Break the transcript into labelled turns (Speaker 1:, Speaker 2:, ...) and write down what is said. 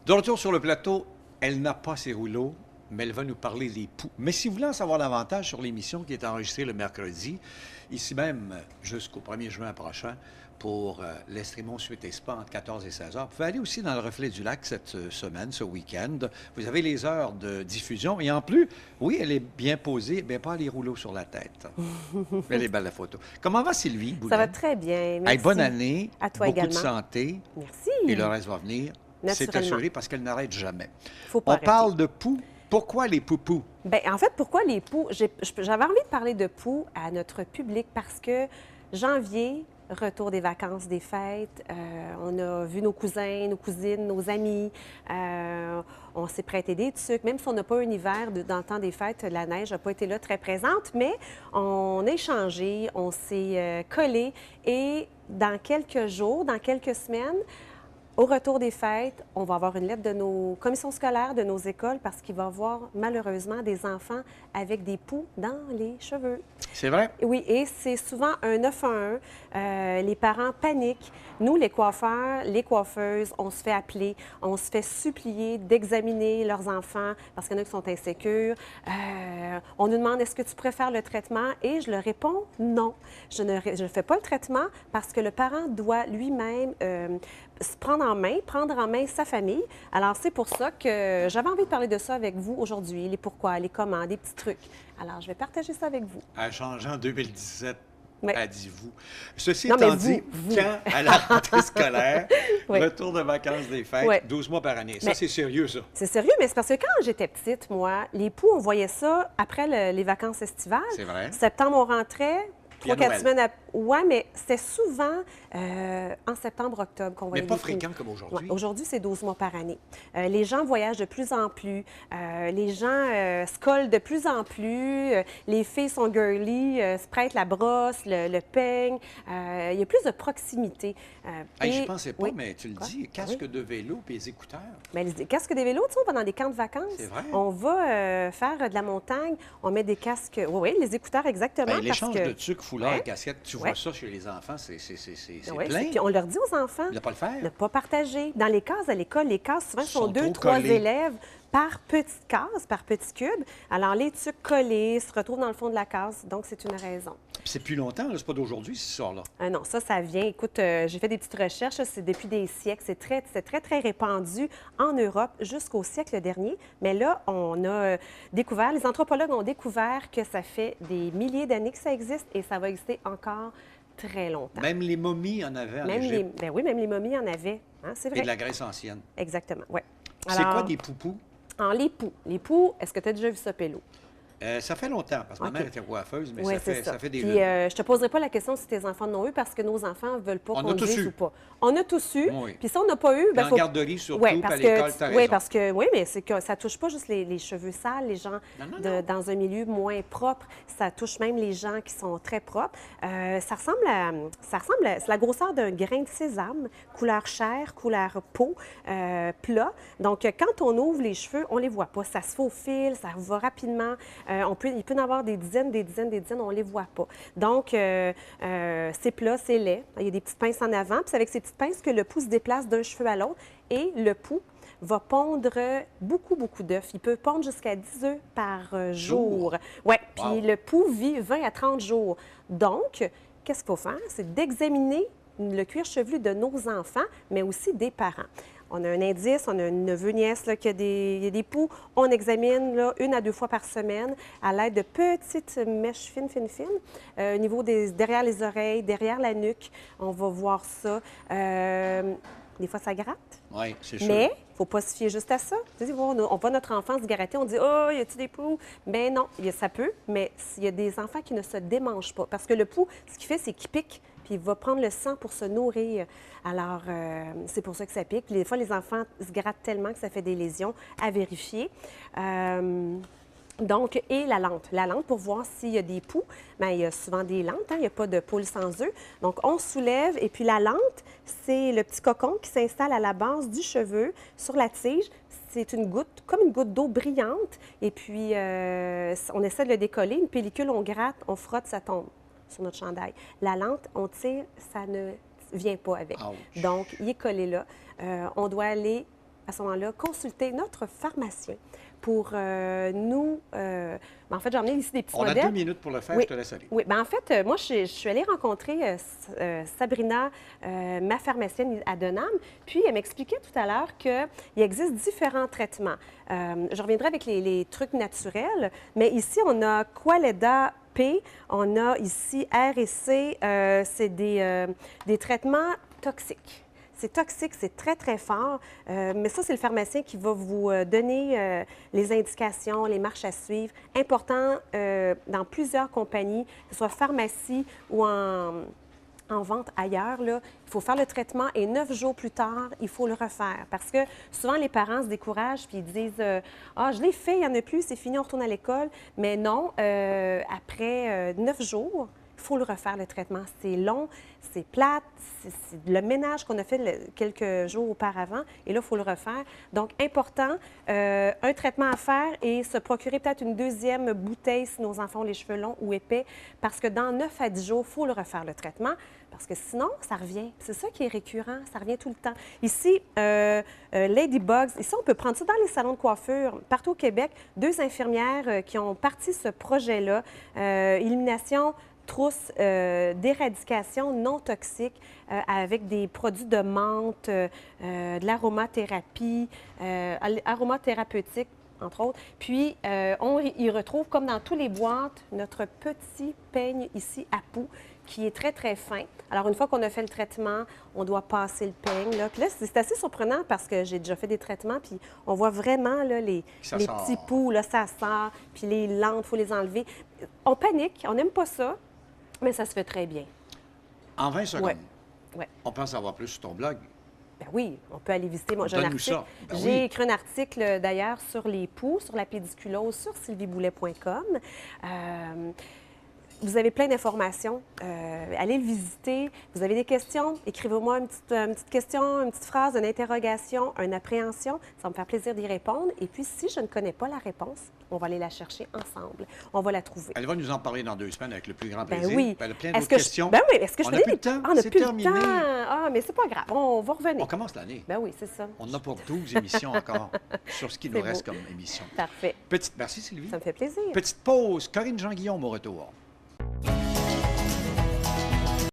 Speaker 1: De retour sur le plateau, elle n'a pas ses rouleaux, mais elle va nous parler des poux. Mais si vous voulez en savoir davantage sur l'émission qui est enregistrée le mercredi, ici même jusqu'au 1er juin prochain, pour l'Estrémont Suite et Spa entre 14 et 16 heures. Vous pouvez aller aussi dans le Reflet du Lac cette semaine, ce week-end. Vous avez les heures de diffusion. Et en plus, oui, elle est bien posée, bien pas les rouleaux sur la tête. Elle est belle, la photo. Comment va Sylvie Boulay?
Speaker 2: Ça va très bien, merci.
Speaker 1: Hey, bonne année,
Speaker 2: à toi
Speaker 1: beaucoup
Speaker 2: également.
Speaker 1: de santé.
Speaker 2: Merci.
Speaker 1: Et le reste va venir. C'est
Speaker 2: Naturellement.
Speaker 1: assuré parce qu'elle n'arrête jamais.
Speaker 2: Faut pas
Speaker 1: On
Speaker 2: arrêter.
Speaker 1: parle de poux. Pourquoi les poupous?
Speaker 2: Bien, en fait, pourquoi les poux? J'avais envie de parler de poux à notre public parce que janvier, retour des vacances, des fêtes, on a vu nos cousins, nos cousines, nos amis, on s'est prêté des trucs, même si on n'a pas un hiver dans le temps des fêtes, la neige n'a pas été là très présente, mais on a échangé, on s'est collé et dans quelques jours, dans quelques semaines, au retour des fêtes, on va avoir une lettre de nos commissions scolaires, de nos écoles, parce qu'il va y avoir malheureusement des enfants avec des poux dans les cheveux.
Speaker 1: C'est vrai?
Speaker 2: Oui, et c'est souvent un 911. Les parents paniquent. Nous, les coiffeurs, les coiffeuses, on se fait appeler, on se fait supplier d'examiner leurs enfants parce qu'il y en a qui sont insécures. On nous demande, est-ce que tu préfères le traitement? Et je leur réponds, non. Je ne fais pas le traitement parce que le parent doit lui-même se prendre en main sa famille. Alors, c'est pour ça que j'avais envie de parler de ça avec vous aujourd'hui, les pourquoi, les comment, des petits trucs. Alors, je vais partager ça avec vous.
Speaker 1: Elle a changé en 2017,
Speaker 2: Oui.
Speaker 1: a dit vous. Ceci
Speaker 2: Non, mais
Speaker 1: étant dit,
Speaker 2: vous.
Speaker 1: quand à la rentrée scolaire,
Speaker 2: Oui.
Speaker 1: retour de vacances des fêtes,
Speaker 2: Oui.
Speaker 1: 12 mois par année. Ça,
Speaker 2: Mais-
Speaker 1: c'est sérieux, ça.
Speaker 2: C'est sérieux, mais c'est parce que quand j'étais petite, moi, les poux, on voyait ça après les vacances estivales.
Speaker 1: C'est vrai.
Speaker 2: Septembre, on rentrait.
Speaker 1: Puis à
Speaker 2: 3-4
Speaker 1: Noël.
Speaker 2: semaines après. Oui, mais c'était souvent en septembre, octobre qu'on voyait
Speaker 1: Mais pas
Speaker 2: les poux.
Speaker 1: fréquent comme aujourd'hui.
Speaker 2: Ouais, aujourd'hui, c'est 12 mois par année. Les gens voyagent de plus en plus. Les gens se collent de plus en plus. Les filles sont girly, se prêtent la brosse, le peigne. Il y a plus de proximité.
Speaker 1: Hey, je
Speaker 2: Et-
Speaker 1: pensais pas,
Speaker 2: oui.
Speaker 1: mais tu le
Speaker 2: Quoi?
Speaker 1: dis, casque de vélo puis les écouteurs.
Speaker 2: Bien, les casques des vélos, tu sais, on va dans des camps de vacances.
Speaker 1: C'est vrai.
Speaker 2: On va faire de la montagne. On met des casques. Oui, les écouteurs, exactement.
Speaker 1: Ben, l'échange
Speaker 2: parce que...
Speaker 1: de tucs, foulards
Speaker 2: Ouais.
Speaker 1: et casquettes, tu
Speaker 2: Ouais.
Speaker 1: vois ça chez les enfants, c'est
Speaker 2: Oui,
Speaker 1: plein.
Speaker 2: puis on leur dit aux enfants
Speaker 1: De ne pas le
Speaker 2: de
Speaker 1: faire.
Speaker 2: ne pas partager. Dans les cases à l'école, les cases, souvent, sont
Speaker 1: Sont
Speaker 2: 2,
Speaker 1: trop
Speaker 2: 3
Speaker 1: collées.
Speaker 2: élèves par petite case, par petit cube. Alors, les trucs collés se retrouvent dans le fond de la case. Donc, c'est une raison.
Speaker 1: Puis c'est plus longtemps, là, c'est pas d'aujourd'hui, ce sort-là.
Speaker 2: Ah non, ça vient. Écoute, j'ai fait des petites recherches. C'est depuis des siècles. C'est très répandu en Europe jusqu'au siècle dernier. Mais là, on a découvert, les anthropologues ont découvert que ça fait des milliers d'années que ça existe et ça va exister encore très longtemps.
Speaker 1: Même les momies en avaient en
Speaker 2: Même les,
Speaker 1: Égypte.
Speaker 2: ben oui, même les momies en avaient. Hein, c'est
Speaker 1: Et
Speaker 2: vrai.
Speaker 1: de la Grèce ancienne.
Speaker 2: Exactement, oui.
Speaker 1: C'est quoi des poupous?
Speaker 2: Les poux. Les poux, est-ce que tu as déjà vu ça, Pélo?
Speaker 1: Ça fait longtemps, parce que ma
Speaker 2: OK.
Speaker 1: mère était coiffeuse, mais
Speaker 2: Oui,
Speaker 1: ça
Speaker 2: c'est
Speaker 1: fait,
Speaker 2: ça.
Speaker 1: ça fait des
Speaker 2: Puis,
Speaker 1: lunes.
Speaker 2: je te poserai pas la question si tes enfants n'ont eu parce que nos enfants ne veulent pas
Speaker 1: On
Speaker 2: qu'on
Speaker 1: a
Speaker 2: le
Speaker 1: tous
Speaker 2: dise
Speaker 1: eu.
Speaker 2: ou pas. On a tous eu.
Speaker 1: Oui.
Speaker 2: Puis si on n'a pas eu,
Speaker 1: Puis en
Speaker 2: faut...
Speaker 1: garderie, surtout,
Speaker 2: Ouais,
Speaker 1: puis à
Speaker 2: parce
Speaker 1: l'école,
Speaker 2: que,
Speaker 1: t'as
Speaker 2: oui,
Speaker 1: raison.
Speaker 2: parce que oui, mais c'est que ça touche pas juste les cheveux sales, les gens
Speaker 1: Non.
Speaker 2: dans un milieu moins propre. Ça touche même les gens qui sont très propres. Ça ressemble à c'est la grosseur d'un grain de sésame, couleur chair, couleur peau, plat. Donc, quand on ouvre les cheveux, on les voit pas. Ça se fait au fil, ça va rapidement. Il peut y en avoir des dizaines, on les voit pas. Donc, c'est plat, c'est laid. Il y a des petites pinces en avant. Puis c'est avec ces petites pinces que le pouls se déplace d'un cheveu à l'autre. Et le pouls va pondre beaucoup d'œufs. Il peut pondre jusqu'à 10 œufs par jour. Oui, puis
Speaker 1: Wow.
Speaker 2: le pouls vit 20 à 30 jours. Donc, qu'est-ce qu'il faut faire? C'est d'examiner le cuir chevelu de nos enfants, mais aussi des parents. On a un indice, on a un neveu, nièce là, qui a des poux. On examine là, 1 à 2 fois par semaine à l'aide de petites mèches fines, au niveau derrière les oreilles, derrière la nuque. On va voir ça. Des fois, ça gratte.
Speaker 1: Oui, c'est sûr.
Speaker 2: Mais il ne faut pas se fier juste à ça. Tu sais, on voit notre enfant se gratter, on dit « Oh, y a-t-il des poux? » Mais non, ça peut, mais il y a des enfants qui ne se démangent pas. Parce que le pouls, ce qu'il fait, c'est qu'il pique, puis il va prendre le sang pour se nourrir. Alors, c'est pour ça que ça pique. Puis des fois, les enfants se grattent tellement que ça fait des lésions à vérifier. Donc, et la lente. La lente, pour voir s'il y a des poux, bien, il y a souvent des lentes, hein, il n'y a pas de poule sans œufs. Donc, on soulève, et puis la lente, c'est le petit cocon qui s'installe à la base du cheveu, sur la tige. C'est une goutte, comme une goutte d'eau brillante, et puis on essaie de le décoller. Une pellicule, on gratte, on frotte, ça tombe sur notre chandail. La lente, on tire, ça ne vient pas avec.
Speaker 1: Ouch.
Speaker 2: Donc, il est collé là. On doit aller à ce moment-là, consulter notre pharmacien pour en fait, j'ai emmené ici des petits
Speaker 1: On
Speaker 2: modèles.
Speaker 1: a 2 minutes pour le faire,
Speaker 2: Oui.
Speaker 1: je te laisse aller.
Speaker 2: Oui, bien en fait, moi, je suis allée rencontrer Sabrina, ma pharmacienne à Denham, puis elle m'expliquait tout à l'heure qu'il existe différents traitements. Je reviendrai avec les trucs naturels, mais ici, on a Qualeda P, on a ici R et C, c'est des traitements toxiques. C'est toxique, c'est très, très fort, mais ça, c'est le pharmacien qui va vous donner les indications, les marches à suivre. Important dans plusieurs compagnies, que ce soit pharmacie ou en vente ailleurs, là, il faut faire le traitement et 9 jours plus tard, il faut le refaire. Parce que souvent, les parents se découragent puis ils disent Ah, je l'ai fait, il n'y en a plus, c'est fini, on retourne à l'école. Mais non, après 9 jours, il faut le refaire, le traitement. C'est long, c'est plate, c'est le ménage qu'on a fait quelques jours auparavant, et là, il faut le refaire. Donc, important, un traitement à faire et se procurer peut-être une deuxième bouteille si nos enfants ont les cheveux longs ou épais, parce que dans 9 à 10 jours, il faut le refaire, le traitement, parce que sinon, ça revient. C'est ça qui est récurrent, ça revient tout le temps. Ici, Ladybugs, ici, on peut prendre ça dans les salons de coiffure. Partout au Québec, 2 infirmières qui ont parti ce projet-là, élimination trousse d'éradication non toxique avec des produits de menthe, de l'aromathérapie, aromathérapeutique, entre autres. Puis, on y retrouve, comme dans tous les boîtes, notre petit peigne ici à poux qui est très, très fin. Alors, une fois qu'on a fait le traitement, on doit passer le peigne. Là. Puis là, c'est assez surprenant parce que j'ai déjà fait des traitements, puis on voit vraiment là, les petits poux, là, ça sort, puis les lentes, il faut les enlever. On panique, on n'aime pas ça. Mais ça se fait très bien.
Speaker 1: En 20 secondes,
Speaker 2: ouais.
Speaker 1: On peut en savoir plus sur ton blog.
Speaker 2: Ben oui, on peut aller visiter. Moi, j'ai un
Speaker 1: Donne-nous
Speaker 2: article.
Speaker 1: ça. Ben
Speaker 2: J'ai
Speaker 1: oui.
Speaker 2: écrit un article, d'ailleurs, sur les poux, sur la pédiculose, sur sylvieboulet.com. Vous avez plein d'informations. Allez le visiter. Vous avez des questions? Écrivez-moi une petite question, une petite phrase, une interrogation, une appréhension. Ça va me faire plaisir d'y répondre. Et puis, si je ne connais pas la réponse, on va aller la chercher ensemble. On va la trouver.
Speaker 1: Elle va nous en parler dans 2 semaines avec le plus grand
Speaker 2: Ben
Speaker 1: plaisir.
Speaker 2: oui.
Speaker 1: Elle a plein d'autres questions.
Speaker 2: Ben oui, est-ce que je
Speaker 1: on
Speaker 2: peux
Speaker 1: n'a
Speaker 2: dire
Speaker 1: plus de temps.
Speaker 2: Ah, on n'a
Speaker 1: C'est
Speaker 2: plus
Speaker 1: terminé.
Speaker 2: de temps. Ah, mais c'est pas grave. On va revenir.
Speaker 1: On commence l'année.
Speaker 2: Ben oui, c'est ça.
Speaker 1: On a pour 12 émissions encore sur ce qui nous
Speaker 2: C'est
Speaker 1: reste
Speaker 2: beau.
Speaker 1: comme émission.
Speaker 2: Parfait.
Speaker 1: Merci Sylvie.
Speaker 2: Ça me fait plaisir.
Speaker 1: Petite pause. Corinne Jean-Guillaume au retour.